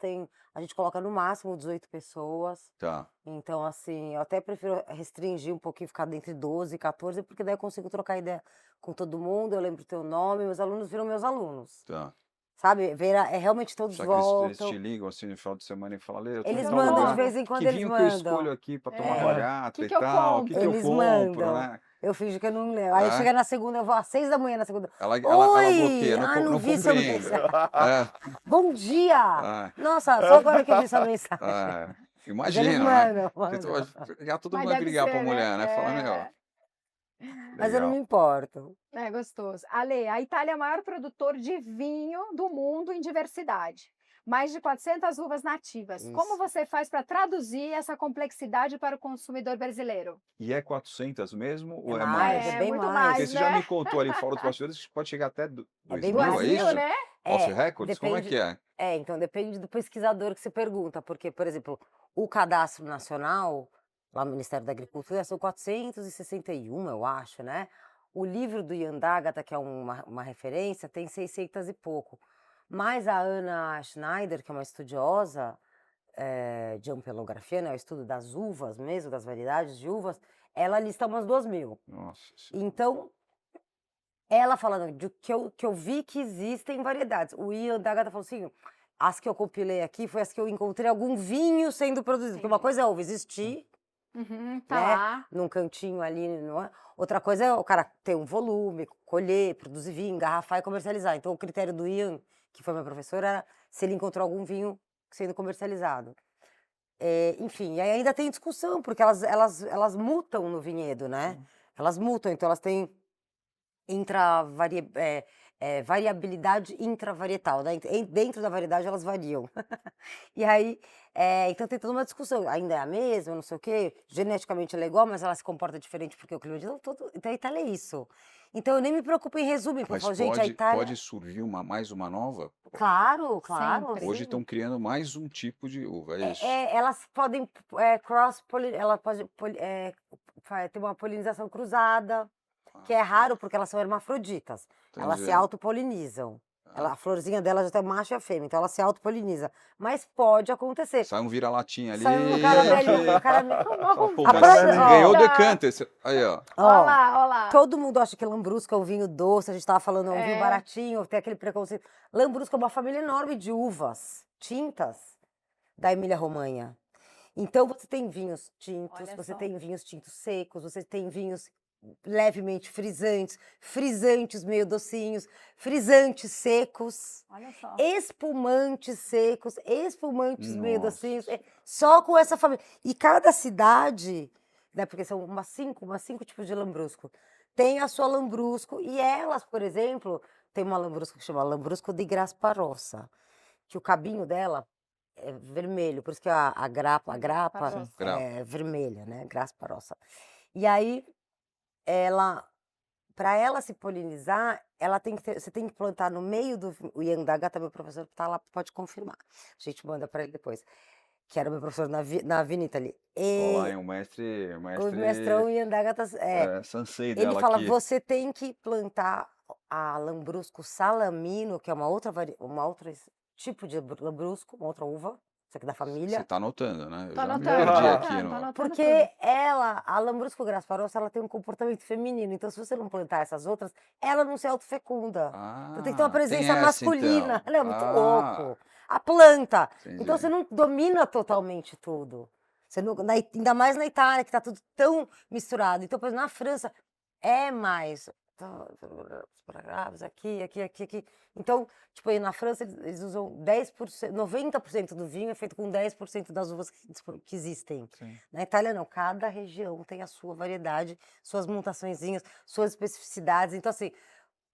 a gente coloca no máximo 18 pessoas. tá. Então, assim, eu até prefiro restringir um pouquinho, ficar entre 12 e 14, porque daí eu consigo trocar ideia com todo mundo, eu lembro o teu nome, meus alunos viram meus alunos, Tá. sabe? Realmente todos Será que eles te voltam. ligam, assim, no final de semana e falam: "Alê, eu tô Que em que Eles eu tal mandam, de lugar, vez como? em que quando eles vinho que eu escolho mandam. aqui pra tomar com a É. gata e Que eu tal, o que que eu Eles compro", mandam. né. Eu finjo que eu não lembro. Aí É, chega na segunda, eu vou às 6 da manhã na segunda. ela Oi! bloqueia, Ah, não não vi sua compreendo. mensagem. É, Bom dia! é, Nossa, só agora que eu vi sua mensagem. é, Mas eles imagino, né. mandam, Porque tu mandam. vai ligar todo Mas mundo vai deve ligar pra ser, né? mulher, né, fala: "Meu, É. Mas eu não me Legal. importo. É gostoso. Ale, a Itália é o maior produtor de vinho do mundo em diversidade. Mais de 400 uvas nativas. Como Isso. você faz para traduzir essa complexidade para o consumidor brasileiro? E é 400 mesmo É ou é mais, é mais? É, bem muito mais. Porque mais, você já né? me contou ali fora dos bastidores que pode chegar até É dois bem mil, mais. 2 é mil, isso? né? Off É, records? Como é depende. que é? Então depende do pesquisador que você pergunta, porque, por exemplo, o Cadastro Nacional, lá no Ministério da Agricultura, são 461, eu acho, né? O livro do Ian D'Ágata, que é uma referência, tem 600 e pouco. Mas a Ana Schneider, que é uma estudiosa de ampelografia, né, o estudo das uvas mesmo, das variedades de uvas, ela lista umas 2.000. Nossa senhora. Então, ela falando de que eu vi que existem variedades. O Ian D'Ágata falou assim: as que eu compilei aqui foi as que eu encontrei algum vinho sendo produzido. Porque uma Entendi. coisa é uva existir, Uhum, tá né, lá. num cantinho ali, não é? Outra coisa é o cara ter um volume, colher, produzir vinho, engarrafar e comercializar. Então, o critério do Ian, que foi meu professor, era se ele encontrou algum vinho sendo comercializado. Enfim, e aí ainda tem discussão, porque elas mutam no vinhedo, né? Elas mutam, então elas têm variabilidade intravarietal, né? Dentro da variedade elas variam. E aí, então tem toda uma discussão. Ainda é a mesma, não sei o quê. Geneticamente ela é igual, mas ela se comporta diferente porque o clima de. Então a Itália é isso. Então eu nem me preocupo em resumir, porque eu Mas falo, gente, a pode Itália. surgir mais uma nova? Claro, claro, Sempre. Hoje sim. estão criando mais um tipo de uva, é isso? Elas podem ela pode ter uma polinização cruzada, que é Ah, raro porque elas são hermafroditas. Elas se entendi. autopolinizam. A Ah, florzinha dela já tem macho e a fêmea, então ela se autopoliniza. Mas pode acontecer. sai um vira-latinha ali, Sai um caramelinho, fala, pô, Uma mas ganhou o ó, decanter. Aí, ó. Olha ó, lá, olha lá. todo mundo acha que Lambrusco é um vinho doce, a gente tava falando, é um vinho É. baratinho, tem aquele preconceito. Lambrusco é uma família enorme de uvas tintas da Emília-Romanha. Então você tem vinhos tintos, Olha você só. tem vinhos tintos secos, você tem vinhos levemente frisantes, frisantes meio docinhos, frisantes secos, Olha só. espumantes secos, espumantes meio Nossa docinhos, senhora. só com essa família. E cada cidade, né, porque são umas cinco tipos de lambrusco, tem a sua lambrusco e elas, por exemplo, tem uma lambrusco que chama Lambrusco di Grasparossa, que o cabinho dela é vermelho, por isso que a grapa Grapparossa. Grapa. é vermelha, né? Grasparossa. E aí, ela, para ela se polinizar, ela tem que você tem que plantar no meio do. O Ian D'Ágata, meu professor, que tá lá, pode confirmar. A gente manda para ele depois. Que era meu professor na Vinitaly. Olha lá, E hein, o o mestre mestrão Ian D'Ágata, sensei ele dela fala: aqui. você tem que plantar a Lambrusco salamino, que é uma outra tipo de lambrusco, uma outra uva, isso aqui da Você família. tá anotando, né? Eu Tô já me anotando, tô perdi aqui anotando, tô no. anotando Porque tudo. a Lambrusco grasparosa, ela tem um comportamento feminino, então se você não plantar essas outras, ela não se autofecunda. Então tem que ter uma Ah, tem presença essa masculina. então. Ela é muito Ah, louco. A planta. Então entendi. você não domina totalmente tudo. Você não, ainda mais na Itália, que tá tudo tão misturado. Então, por exemplo, na França é mais. Aqui. Então, tipo, aí na França eles usam 10%, 90% do vinho é feito com 10% das uvas que existem. Sim. Na Itália não, cada região tem a sua variedade, suas mutaçõezinhas, suas especificidades. Então, assim,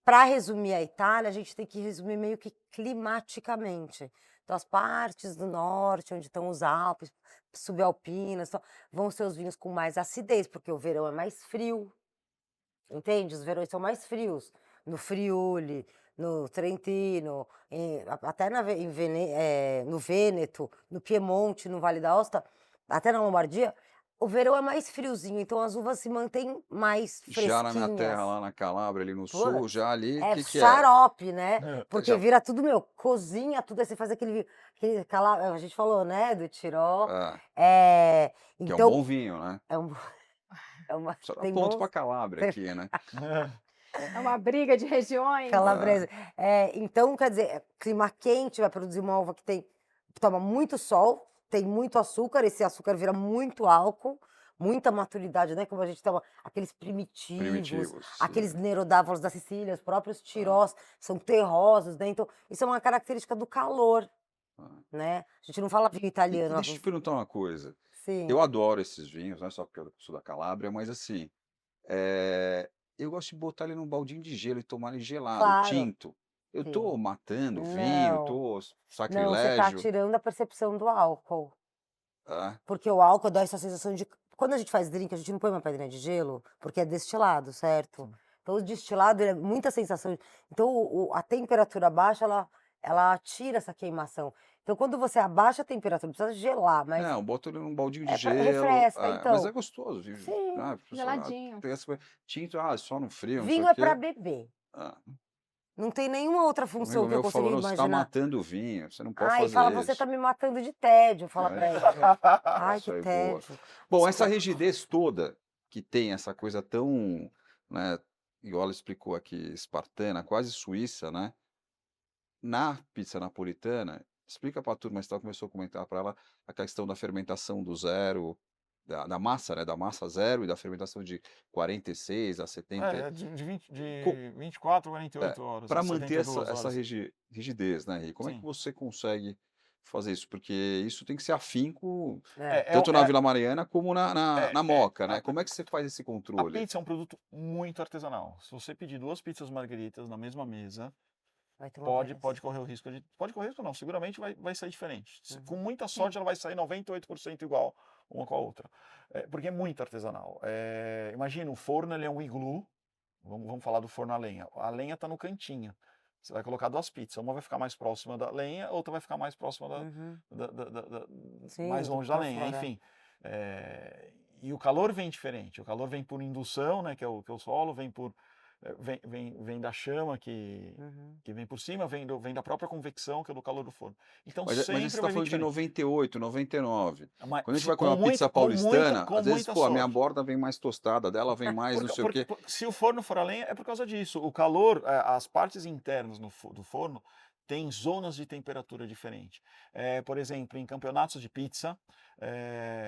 para resumir a Itália, a gente tem que resumir meio que climaticamente. Então, as partes do norte, onde estão os Alpes, subalpinas, vão ser os vinhos com mais acidez, porque o verão é mais frio, entende? Os verões são mais frios. No Friuli, no Trentino, até no Vêneto, no Piemonte, no Vale d'Aosta, até na Lombardia, o verão é mais friozinho, então as uvas se mantêm mais Já na minha terra, fresquinhas. lá na Calábria, ali no sul, Putz, já ali, o é que que é? xarope, né? Porque Já, vira tudo, meu, cozinha tudo, aí você faz aquela, a gente falou, né, do Tirol. é, É, que é um bom então, vinho, né? é, um, Só dá tem ponto bons pra Calábria aqui, né? É uma briga de regiões. calabresa. Então, quer dizer, clima quente vai produzir uma uva que toma muito sol, tem muito açúcar, esse açúcar vira muito álcool, muita maturidade, né? Como a gente toma aqueles primitivos, Primitivos. aqueles nerodávoros da Sicília, os próprios tirós são terrosos, né? Então, isso é uma característica do calor, né? A gente não fala vinho E italiano. deixa eu te perguntar uma coisa. Sim. Eu adoro esses vinhos, não é só porque eu sou da Calábria, mas assim, eu gosto de botar ele num baldinho de gelo e tomar ele gelado, Claro, tinto. Eu tô sim. matando o vinho, Não, tô não, você tá sacrilégio. tirando a percepção do álcool. Ah, Porque o álcool dá essa sensação de quando a gente faz drink, a gente não põe uma pedrinha de gelo, porque é destilado, certo? Sim. Então o destilado, ele é muita sensação então a temperatura baixa, ela tira essa queimação. Então quando você abaixa a temperatura, não precisa gelar, mas não, boto ele num baldinho de é pra gelo, refresca, mas é então. gostoso, viu. Sim, Ah, a pessoa Geladinho. tem essa coisa tinto, só no frio, não sei vinho o é pra quê. beber, Ah, não tem nenhuma outra um função amigo que eu meu consiga falou: "Não, você tá imaginar. matando o vinho, você não pode Ai, fazer fala: "Você tá isso". me matando de tédio", fala pra ele. Ai, Isso que aí, boa. tédio. Bom, essa Desculpa. rigidez toda, que tem essa coisa tão, né, igual ela explicou aqui, espartana, quase suíça, né, na pizza napolitana, explica pra turma, você começou a comentar para ela a questão da fermentação do zero, da massa, né, da massa zero e da fermentação de 46 a 70, De 20 co de 24 a é, 48 horas, a pra manter setenta e essa duas horas. rigidez, né, e como é que Sim. você consegue fazer isso? Porque isso tem que ser afinco É. É é tanto na é Vila Mariana como é na é Moca, né, como é que você faz esse a controle? pizza é um produto muito artesanal. Se você pedir 2 pizzas margueritas na mesma mesa, Vai ter uma pode variação. correr o risco de pode correr o risco não, seguramente vai sair diferente. Com Uhum. muita Sim. sorte ela vai sair 98% igual uma com a outra. Porque é muito artesanal. Imagina, o forno ele é um iglu, vamos falar do forno a lenha. A lenha está no cantinho. Você vai colocar 2 pizzas, uma vai ficar mais próxima da lenha, outra vai ficar mais próxima Uhum. mais Sim, do longe da pra lenha, fora. enfim. E o calor vem diferente. O calor vem por indução, né, que é o solo, vem por vem da chama Uhum. que vem por cima, vem da própria convecção, que é do calor do forno. Então Mas aí você sempre tá vai vir falando de diferente. 98, 99. Mas Quando a gente se, vai comer uma pizza paulistana, com às vezes, muita pô, a minha sorte. borda vem mais tostada, a dela vem mais não sei o quê. Se o forno for a lenha, é por causa disso. O calor, as partes internas do forno têm zonas de temperatura diferente. Por exemplo, em campeonatos de pizza,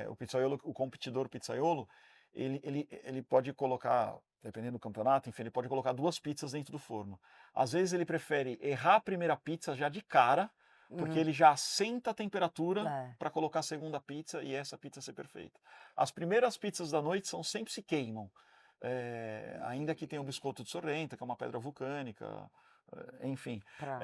o pizzaiolo, o competidor pizzaiolo, ele pode colocar, dependendo do campeonato, enfim, ele pode colocar 2 pizzas dentro do forno. Às vezes ele prefere errar a primeira pizza já de cara, porque Uhum. ele já assenta a temperatura É. para colocar a segunda pizza e essa pizza ser perfeita. As primeiras pizzas da noite sempre se queimam. Ainda que tenha o biscoito de Sorrento, que é uma pedra vulcânica, enfim. Pra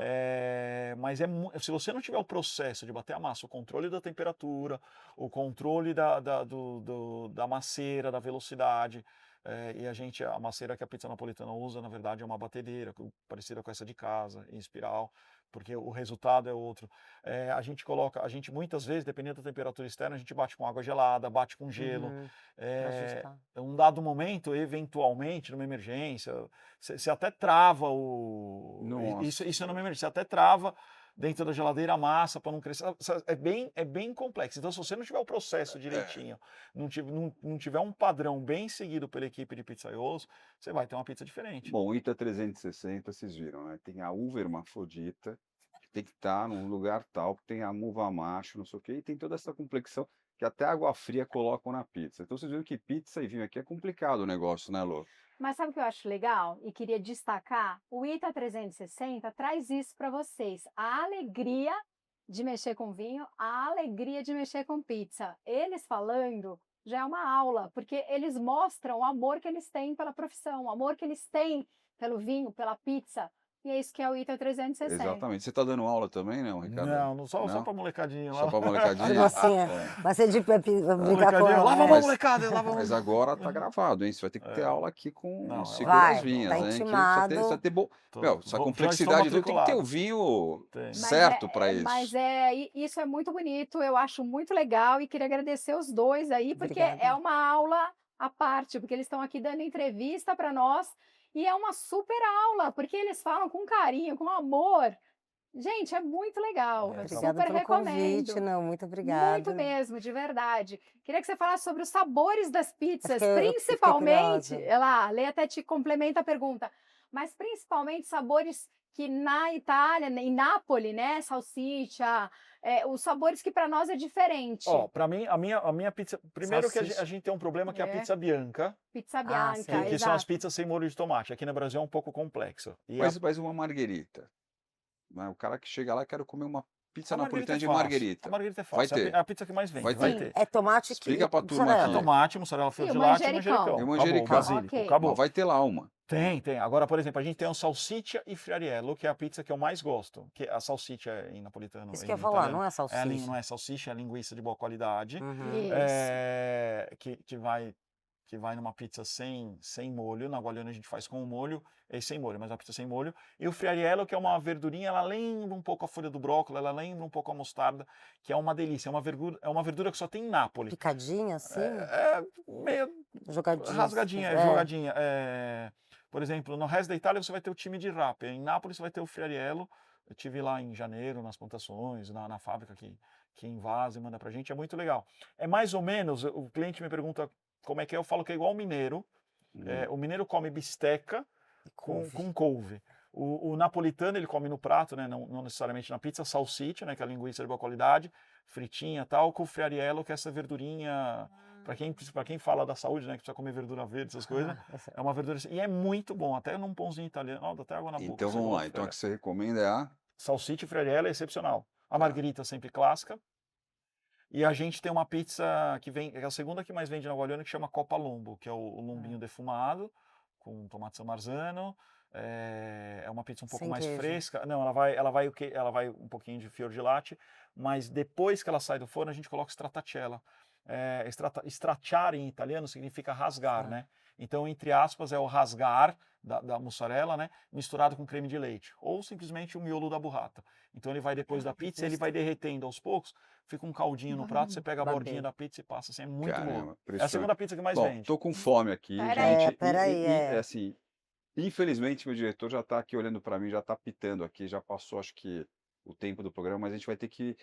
Mas se você não tiver o processo de bater a massa, o controle da temperatura, o controle da maceira, da velocidade, a maceira que a pizza napolitana usa, na verdade, é uma batedeira, parecida com essa de casa, em espiral, porque o resultado é outro. A gente muitas vezes, dependendo da temperatura externa, a gente bate com água gelada, bate com gelo. Uhum. Pra ajustar. Em um dado momento, eventualmente, numa emergência, você até trava Nossa isso é numa senhora. emergência, você até trava dentro da geladeira a massa para não crescer. É bem complexo. Então, se você não tiver o processo É. direitinho, não tiver um padrão bem seguido pela equipe de pizzaiolos, você vai ter uma pizza diferente. Bom, o ITA 360 vocês viram, né, tem a uva hermafrodita, que tem que estar num lugar tal, que tem a uva macho, não sei o quê, e tem toda essa complexão que até água fria colocam na pizza. Então vocês viram que pizza e vinho aqui é complicado o negócio, né, Lô? Mas sabe o que eu acho legal e queria destacar? O ITA 360 traz isso para vocês, a alegria de mexer com vinho, a alegria de mexer com pizza. Eles falando já é uma aula, porque eles mostram o amor que eles têm pela profissão, o amor que eles têm pelo vinho, pela pizza. E é isso que é o ITA 360. Exatamente. Você está dando aula também, não, Ricardo? Não, só Não? pra molecadinha Só lá. para De molecadinha? mocinha. É. Vai ser de brincar com Molecadinha, lá ela. vamos a É. Mas molecada, lá vamos. mas agora tá gravado, hein, você vai ter que ter É, aula aqui com não, segura as Vai, tá vinhas, hein, que precisa intimado. ter bom meu, essa Já estou complexidade toda tem que ter o matriculado. vinho Tem. Mas é, certo para mas isso. isso é muito bonito, eu acho muito legal e queria agradecer os dois aí, porque é Obrigada. uma aula à parte, porque eles estão aqui dando entrevista para nós e é uma super aula, porque eles falam com carinho, com amor. Gente, é muito legal, eu Então, Obrigada super pelo convite. recomendo. Não, muito Muito obrigada. mesmo, de verdade. Queria que você falasse sobre os sabores das pizzas, Eu fiquei principalmente, curiosa. ela, a Lê até te complementa a pergunta, mas principalmente sabores que na Itália, em Nápoles, né, salsicha, os sabores que para nós é diferente. para mim, a minha pizza. Primeiro que a Salsicha. gente tem um problema que é a É, pizza bianca, pizza Ah, bianca, sei. que são as exato. pizzas sem molho de tomate. Aqui no Brasil é um pouco complexo. Mas uma marguerita, né, o cara que chega lá: "Quero comer uma pizza A marguerita napolitana é de fácil. A marguerita. marguerita é Vai fácil. É ter. a pizza que mais vende. Vai Vai ter. Sim, ter. é tomate Explica que pra turma mussarela. aqui. Tomate, mussarela, E fior o de latte e manjericão. manjericão. E o Acabou, manjericão. basílico, Ok. acabou. Mas vai ter lá uma. Tem. Agora, por exemplo, a gente tem a salsiccia e friariello, que é a pizza que eu mais gosto. Que a salsiccia em napolitano, Isso em que eu ia falar, italiano, não é não salsicha. é salsicha, é linguiça de boa qualidade. Uhum. Isso. Que vai numa pizza sem molho. Na Guaglione a gente faz com molho e sem molho, mas a pizza sem molho. E o friariello, que é uma verdurinha, ela lembra um pouco a folha do brócolis, ela lembra um pouco a mostarda, que é uma delícia. É uma verdura que só tem em Nápoles. Picadinha, assim, É meio jogadinha. rasgadinha, É. jogadinha. Por exemplo, no resto da Itália você vai ter o time de rapa. Em Nápoles você vai ter o friariello. Eu tive lá em janeiro, nas plantações, na fábrica que invasa e manda pra gente. É muito legal. É mais ou menos, o cliente me pergunta como é que é, eu falo que é igual o mineiro. O mineiro come bisteca com couve. O napolitano ele come no prato, né, não necessariamente na pizza, salsicha, né, que é a linguiça de boa qualidade, fritinha e tal, com o friariello, que é essa verdurinha, para quem fala da saúde, né, que precisa comer verdura verde, essas coisas, é uma verdura e é muito bom, até num pãozinho italiano, ó, dá até água na boca. Então vamos lá. Então a que você recomenda é a salsicha e friariello é excepcional. A margherita sempre clássica. E a gente tem uma pizza que vem, é a segunda que mais vende na Guaglione, que chama Copa Lombo, que é o lombinho defumado, com tomate San Marzano. É uma pizza um pouco Sem mais queijo. fresca. Não, ela vai um pouquinho de fior de latte, mas depois que ela sai do forno, a gente coloca stracciatella. Stracciare em italiano significa rasgar, né? Então, entre aspas, é o rasgar da mussarela, né? Misturado com creme de leite. Ou simplesmente o miolo da burrata. Então, ele vai depois da pizza, ele vai derretendo aos poucos, fica um caldinho no prato, você pega a Babei. bordinha da pizza e passa. Assim, é muito boa. Caramba, É a impressionante. segunda pizza que mais Bom, vende. tô com fome aqui, Pera aí. gente. Peraí, Assim, infelizmente meu diretor já tá aqui olhando para mim, já tá pitando aqui, já passou acho que o tempo do programa, mas a gente vai ter que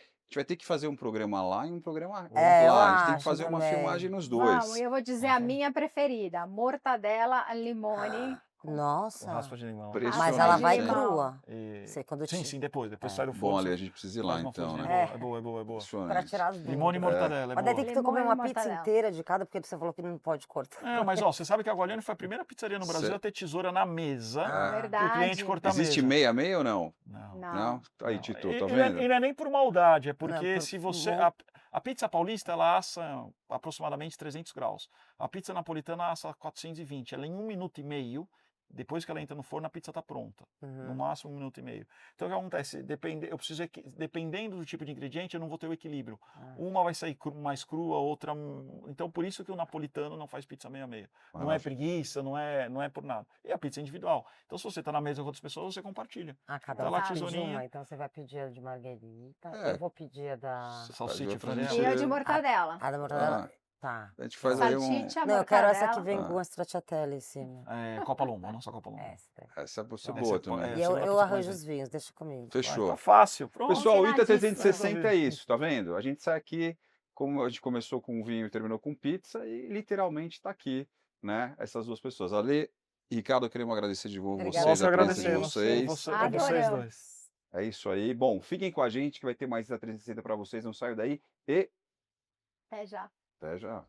fazer um programa lá e um programa É, eu lá. A gente tem que acho fazer uma também. filmagem nos Vamos, dois. eu vou dizer a minha preferida, mortadela al limone. O Nossa. raspa de limão. Mas Impressionante, ela de vai limão. crua. E- Sei, quando Sim, ti- sim, depois É. sai do Bom, forno. ali a você gente precisa ir faz lá uma então, florzinha. né? É. É boa. Pra Impressionante. tirar as Limone e dúvidas. mortadela, é Mas daí boa. tem que comer Limone e uma pizza mortadela. inteira de cada, porque você falou que não pode cortar. Não, mas ó, você sabe que a Guaglione foi a primeira pizzaria no Brasil Cê- a ter tesoura na mesa Ah, para o Verdade. cliente cortar a Existe mesa. meia-meia ou não? Não. Não? Aí, Não. Tito, E tá não vendo? é nem por maldade, é porque por- se você. bom. A pizza paulista ela assa aproximadamente 300 graus. A pizza napolitana assa 420. Ela em 1 minuto e meio, depois que ela entra no forno, a pizza está pronta. No máximo 1 minuto e meio. Então o que acontece? Dependendo do tipo de ingrediente, eu não vou ter o equilíbrio. Uma vai sair mais crua, outra. Então por isso que o napolitano não faz pizza meia-meia. Não é Maravilha. preguiça, não é por nada. E a pizza é individual. Então se você está na mesa com outras pessoas, você compartilha. Ah, cada Tá um lá, vai pedir tesourinha. uma. Então você vai pedir a de marguerita. É. Eu vou pedir a da... Salsicha e pra friariello. gente- E eu de mortadela. A da mortadela. Ah, Tá. a gente faz aí Salsicha, Não, eu quero essa que mortadela. vem Ah. com a stracciatella em cima. Copa Lombo, nossa Copa Lombo. Essa daí. Essa vai ser Essa boa é- também. é- E eu segunda pizza que arranjo mais os vinhos, deixa comigo. Fechou. Tá fácil, pronto. Pessoal, o Ita Combinadíssimo. 360 é isso, tá vendo? A gente sai aqui, como a gente começou com vinho e terminou com pizza, e literalmente tá aqui, né? Essas duas pessoas. Ale e Ricardo, queremos agradecer de novo Obrigada. vocês, Nós a presença de agradecemos. vocês. Vocês Adoramos. dois. É isso aí. Bom, fiquem com a gente que vai ter mais Ita 360 para vocês, não saiam daí e Até já. até já.